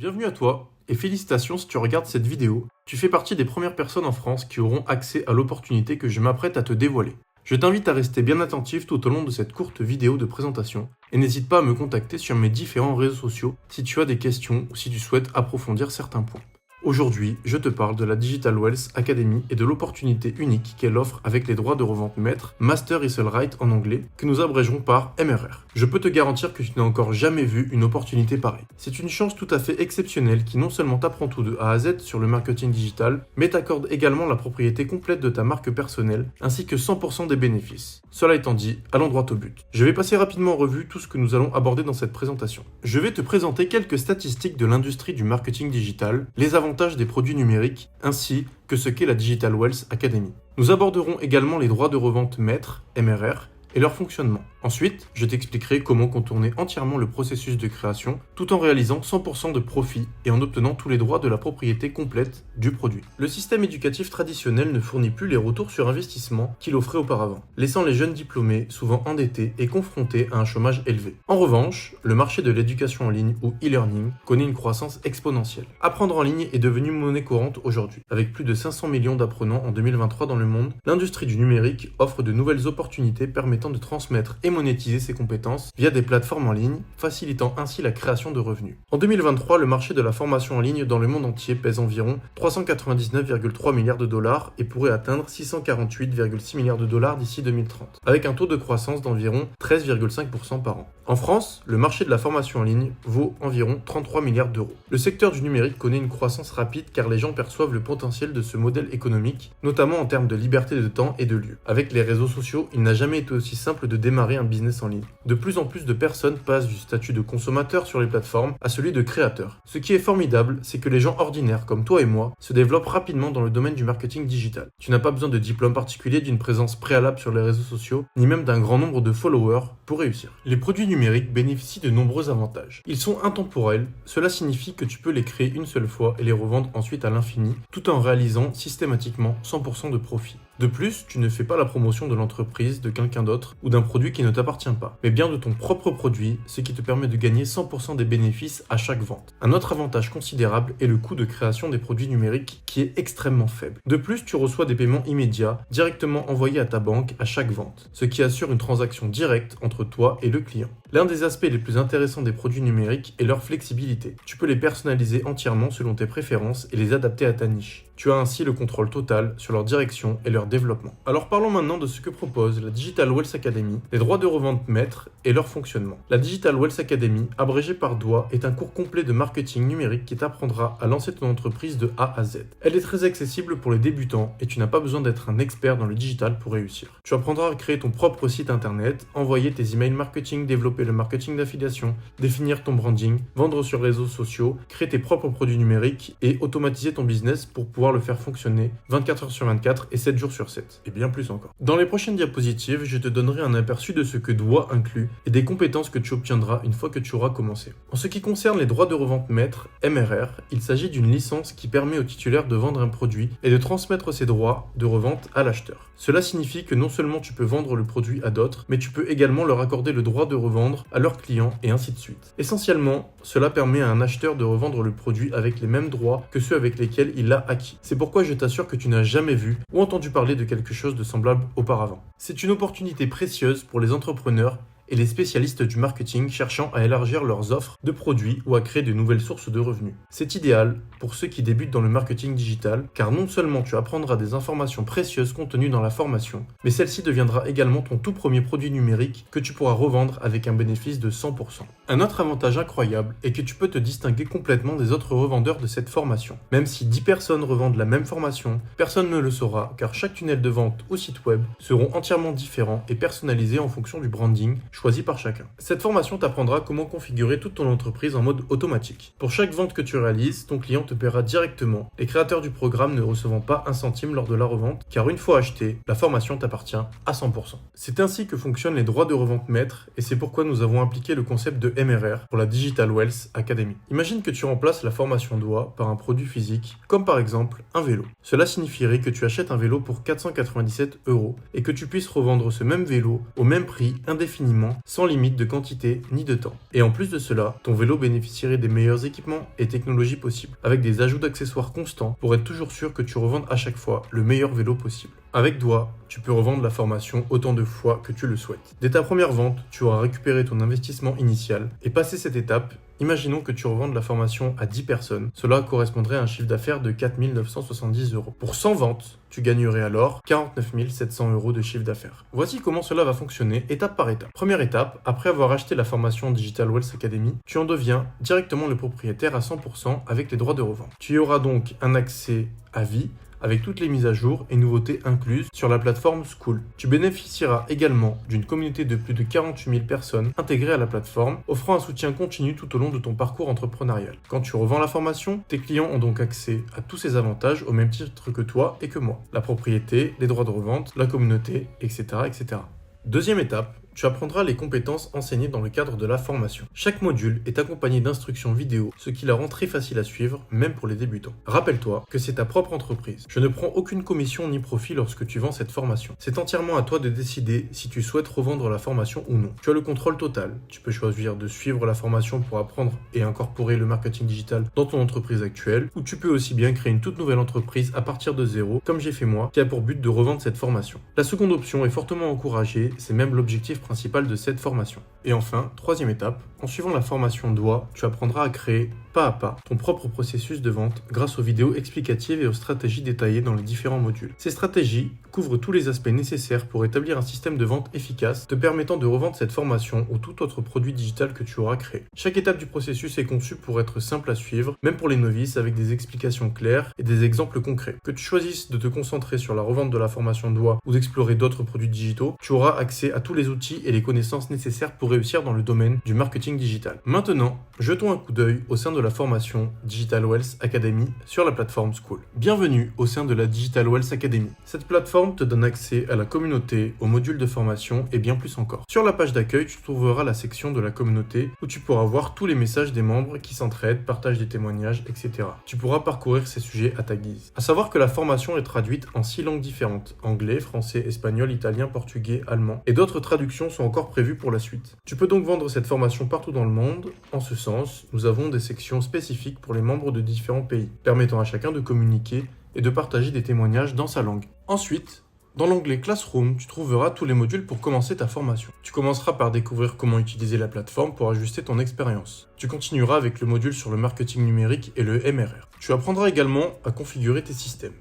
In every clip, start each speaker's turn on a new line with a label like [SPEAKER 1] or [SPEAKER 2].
[SPEAKER 1] Bienvenue à toi, et félicitations si tu regardes cette vidéo. Tu fais partie des premières personnes en France qui auront accès à l'opportunité que je m'apprête à te dévoiler. Je t'invite à rester bien attentif tout au long de cette courte vidéo de présentation, et n'hésite pas à me contacter sur mes différents réseaux sociaux si tu as des questions ou si tu souhaites approfondir certains points. Aujourd'hui, je te parle de la Digital Wealth Academy et de l'opportunité unique qu'elle offre avec les droits de revente maître, Master Resale Right en anglais, que nous abrégerons par MRR. Je peux te garantir que tu n'as encore jamais vu une opportunité pareille. C'est une chance tout à fait exceptionnelle qui non seulement t'apprend tout de A à Z sur le marketing digital, mais t'accorde également la propriété complète de ta marque personnelle, ainsi que 100% des bénéfices. Cela étant dit, allons droit au but. Je vais passer rapidement en revue tout ce que nous allons aborder dans cette présentation. Je vais te présenter quelques statistiques de l'industrie du marketing digital, les avantages des produits numériques, ainsi que ce qu'est la Digital Wealth Academy. Nous aborderons également les droits de revente maîtres, MRR, et leur fonctionnement. Ensuite, je t'expliquerai comment contourner entièrement le processus de création tout en réalisant 100% de profit et en obtenant tous les droits de la propriété complète du produit. Le système éducatif traditionnel ne fournit plus les retours sur investissement qu'il offrait auparavant, laissant les jeunes diplômés souvent endettés et confrontés à un chômage élevé. En revanche, le marché de l'éducation en ligne ou e-learning connaît une croissance exponentielle. Apprendre en ligne est devenu monnaie courante aujourd'hui. Avec plus de 500 millions d'apprenants en 2023 dans le monde, l'industrie du numérique offre de nouvelles opportunités permettant de transmettre et monétiser ses compétences via des plateformes en ligne, facilitant ainsi la création de revenus. En 2023, le marché de la formation en ligne dans le monde entier pèse environ 399,3 milliards de dollars et pourrait atteindre 648,6 milliards de dollars d'ici 2030, avec un taux de croissance d'environ 13,5% par an. En France, le marché de la formation en ligne vaut environ 33 milliards d'euros. Le secteur du numérique connaît une croissance rapide car les gens perçoivent le potentiel de ce modèle économique, notamment en termes de liberté de temps et de lieu. Avec les réseaux sociaux, il n'a jamais été aussi simple de démarrer un business en ligne. De plus en plus de personnes passent du statut de consommateur sur les plateformes à celui de créateur. Ce qui est formidable, c'est que les gens ordinaires comme toi et moi se développent rapidement dans le domaine du marketing digital. Tu n'as pas besoin de diplôme particulier, d'une présence préalable sur les réseaux sociaux, ni même d'un grand nombre de followers pour réussir. Les produits numériques bénéficient de nombreux avantages. Ils sont intemporels, cela signifie que tu peux les créer une seule fois et les revendre ensuite à l'infini, tout en réalisant systématiquement 100% de profit. De plus, tu ne fais pas la promotion de l'entreprise, de quelqu'un d'autre ou d'un produit qui ne t'appartient pas, mais bien de ton propre produit, ce qui te permet de gagner 100% des bénéfices à chaque vente. Un autre avantage considérable est le coût de création des produits numériques qui est extrêmement faible. De plus, tu reçois des paiements immédiats directement envoyés à ta banque à chaque vente, ce qui assure une transaction directe entre toi et le client. L'un des aspects les plus intéressants des produits numériques est leur flexibilité. Tu peux les personnaliser entièrement selon tes préférences et les adapter à ta niche. Tu as ainsi le contrôle total sur leur direction et leur développement. Alors parlons maintenant de ce que propose la Digital Wealth Academy, les droits de revente maîtres et leur fonctionnement. La Digital Wealth Academy, abrégée par DOA, est un cours complet de marketing numérique qui t'apprendra à lancer ton entreprise de A à Z. Elle est très accessible pour les débutants et tu n'as pas besoin d'être un expert dans le digital pour réussir. Tu apprendras à créer ton propre site internet, envoyer tes emails marketing, développer le marketing d'affiliation, définir ton branding, vendre sur réseaux sociaux, créer tes propres produits numériques et automatiser ton business pour pouvoir le faire fonctionner 24 heures sur 24 et 7 jours sur 7, et bien plus encore. Dans les prochaines diapositives, je te donnerai un aperçu de ce que DOA inclut et des compétences que tu obtiendras une fois que tu auras commencé. En ce qui concerne les droits de revente maîtres, MRR, il s'agit d'une licence qui permet au titulaire de vendre un produit et de transmettre ses droits de revente à l'acheteur. Cela signifie que non seulement tu peux vendre le produit à d'autres, mais tu peux également leur accorder le droit de revendre à leurs clients et ainsi de suite. Essentiellement, cela permet à un acheteur de revendre le produit avec les mêmes droits que ceux avec lesquels il l'a acquis. C'est pourquoi je t'assure que tu n'as jamais vu ou entendu parler de quelque chose de semblable auparavant. C'est une opportunité précieuse pour les entrepreneurs et les spécialistes du marketing cherchant à élargir leurs offres de produits ou à créer de nouvelles sources de revenus. C'est idéal pour ceux qui débutent dans le marketing digital, car non seulement tu apprendras des informations précieuses contenues dans la formation, mais celle-ci deviendra également ton tout premier produit numérique que tu pourras revendre avec un bénéfice de 100%. Un autre avantage incroyable est que tu peux te distinguer complètement des autres revendeurs de cette formation. Même si 10 personnes revendent la même formation, personne ne le saura, car chaque tunnel de vente ou site web seront entièrement différents et personnalisés en fonction du branding choisi par chacun. Cette formation t'apprendra comment configurer toute ton entreprise en mode automatique. Pour chaque vente que tu réalises, ton client te paiera directement, les créateurs du programme ne recevant pas un centime lors de la revente, car une fois acheté, la formation t'appartient à 100%. C'est ainsi que fonctionnent les droits de revente maîtres, et c'est pourquoi nous avons appliqué le concept de MRR pour la Digital Wealth Academy. Imagine que tu remplaces la formation DOA par un produit physique, comme par exemple un vélo. Cela signifierait que tu achètes un vélo pour 497 € et que tu puisses revendre ce même vélo au même prix indéfiniment gratuitement, sans limite de quantité ni de temps. Et en plus de cela, ton vélo bénéficierait des meilleurs équipements et technologies possibles, avec des ajouts d'accessoires constants pour être toujours sûr que tu revendes à chaque fois le meilleur vélo possible. Avec Doa, tu peux revendre la formation autant de fois que tu le souhaites. Dès ta première vente, tu auras récupéré ton investissement initial et passé cette étape, imaginons que tu revendes la formation à 10 personnes. Cela correspondrait à un chiffre d'affaires de 4 970 euros. Pour 100 ventes, tu gagnerais alors 49 700 euros de chiffre d'affaires. Voici comment cela va fonctionner étape par étape. Première étape, après avoir acheté la formation Digital Wealth Academy, tu en deviens directement le propriétaire à 100% avec les droits de revente. Tu y auras donc un accès à vie avec toutes les mises à jour et nouveautés incluses sur la plateforme Skool. Tu bénéficieras également d'une communauté de plus de 48 000 personnes intégrées à la plateforme, offrant un soutien continu tout au long de ton parcours entrepreneurial. Quand tu revends la formation, tes clients ont donc accès à tous ces avantages au même titre que toi et que moi. La propriété, les droits de revente, la communauté, etc. etc. Deuxième étape, tu apprendras les compétences enseignées dans le cadre de la formation. Chaque module est accompagné d'instructions vidéo, ce qui la rend très facile à suivre, même pour les débutants. Rappelle-toi que c'est ta propre entreprise. Je ne prends aucune commission ni profit lorsque tu vends cette formation. C'est entièrement à toi de décider si tu souhaites revendre la formation ou non. Tu as le contrôle total. Tu peux choisir de suivre la formation pour apprendre et incorporer le marketing digital dans ton entreprise actuelle, ou tu peux aussi bien créer une toute nouvelle entreprise à partir de zéro, comme j'ai fait moi, qui a pour but de revendre cette formation. La seconde option est fortement encouragée, c'est même l'objectif principal de cette formation. Et enfin, troisième étape, en suivant la formation Doa, tu apprendras à créer pas à pas ton propre processus de vente grâce aux vidéos explicatives et aux stratégies détaillées dans les différents modules. Ces stratégies couvrent tous les aspects nécessaires pour établir un système de vente efficace te permettant de revendre cette formation ou tout autre produit digital que tu auras créé. Chaque étape du processus est conçue pour être simple à suivre, même pour les novices, avec des explications claires et des exemples concrets. Que tu choisisses de te concentrer sur la revente de la formation Doa ou d'explorer d'autres produits digitaux, tu auras accès à tous les outils et les connaissances nécessaires pour réussir dans le domaine du marketing digital. Maintenant, jetons un coup d'œil au sein de la formation Digital Wealth Academy sur la plateforme Skool. Bienvenue au sein de la Digital Wealth Academy. Cette plateforme te donne accès à la communauté, aux modules de formation et bien plus encore. Sur la page d'accueil, tu trouveras la section de la communauté où tu pourras voir tous les messages des membres qui s'entraident, partagent des témoignages, etc. Tu pourras parcourir ces sujets à ta guise. À savoir que la formation est traduite en 6 langues différentes: anglais, français, espagnol, italien, portugais, allemand, et d'autres traductions sont encore prévues pour la suite. Tu peux donc vendre cette formation partout dans le monde. En ce sens, nous avons des sections spécifiques pour les membres de différents pays, permettant à chacun de communiquer et de partager des témoignages dans sa langue. Ensuite, dans l'onglet Classroom, tu trouveras tous les modules pour commencer ta formation. Tu commenceras par découvrir comment utiliser la plateforme pour ajuster ton expérience. Tu continueras avec le module sur le marketing numérique et le MRR. Tu apprendras également à configurer tes systèmes.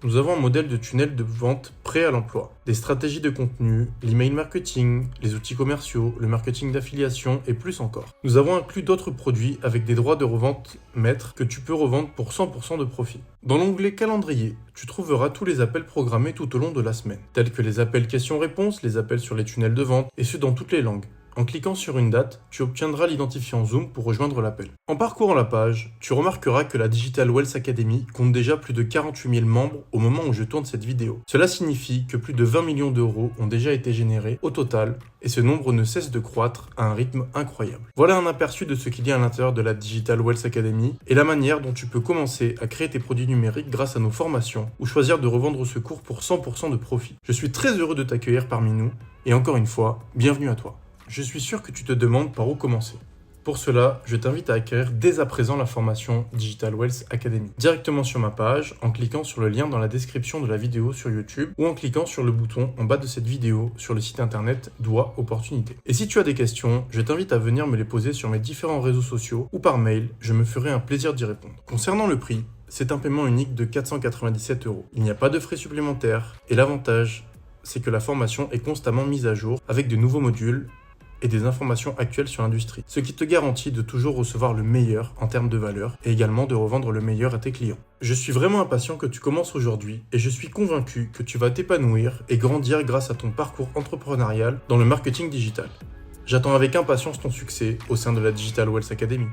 [SPEAKER 1] Nous avons un modèle de tunnel de vente prêt à l'emploi, des stratégies de contenu, l'email marketing, les outils commerciaux, le marketing d'affiliation et plus encore. Nous avons inclus d'autres produits avec des droits de revente maîtres que tu peux revendre pour 100% de profit. Dans l'onglet calendrier, tu trouveras tous les appels programmés tout au long de la semaine, tels que les appels questions-réponses, les appels sur les tunnels de vente, et ce dans toutes les langues. En cliquant sur une date, tu obtiendras l'identifiant Zoom pour rejoindre l'appel. En parcourant la page, tu remarqueras que la Digital Wealth Academy compte déjà plus de 48 000 membres au moment où je tourne cette vidéo. Cela signifie que plus de 20 millions d'euros ont déjà été générés au total, et ce nombre ne cesse de croître à un rythme incroyable. Voilà un aperçu de ce qu'il y a à l'intérieur de la Digital Wealth Academy et la manière dont tu peux commencer à créer tes produits numériques grâce à nos formations ou choisir de revendre ce cours pour 100% de profit. Je suis très heureux de t'accueillir parmi nous et encore une fois, bienvenue à toi. Je suis sûr que tu te demandes par où commencer. Pour cela, je t'invite à acquérir dès à présent la formation Digital Wealth Academy directement sur ma page en cliquant sur le lien dans la description de la vidéo sur YouTube ou en cliquant sur le bouton en bas de cette vidéo sur le site internet Doa Opportunité. Et si tu as des questions, je t'invite à venir me les poser sur mes différents réseaux sociaux ou par mail, je me ferai un plaisir d'y répondre. Concernant le prix, c'est un paiement unique de 497 €. Il n'y a pas de frais supplémentaires et l'avantage, c'est que la formation est constamment mise à jour avec de nouveaux modules et des informations actuelles sur l'industrie, ce qui te garantit de toujours recevoir le meilleur en termes de valeur et également de revendre le meilleur à tes clients. Je suis vraiment impatient que tu commences aujourd'hui et je suis convaincu que tu vas t'épanouir et grandir grâce à ton parcours entrepreneurial dans le marketing digital. J'attends avec impatience ton succès au sein de la Digital Wealth Academy.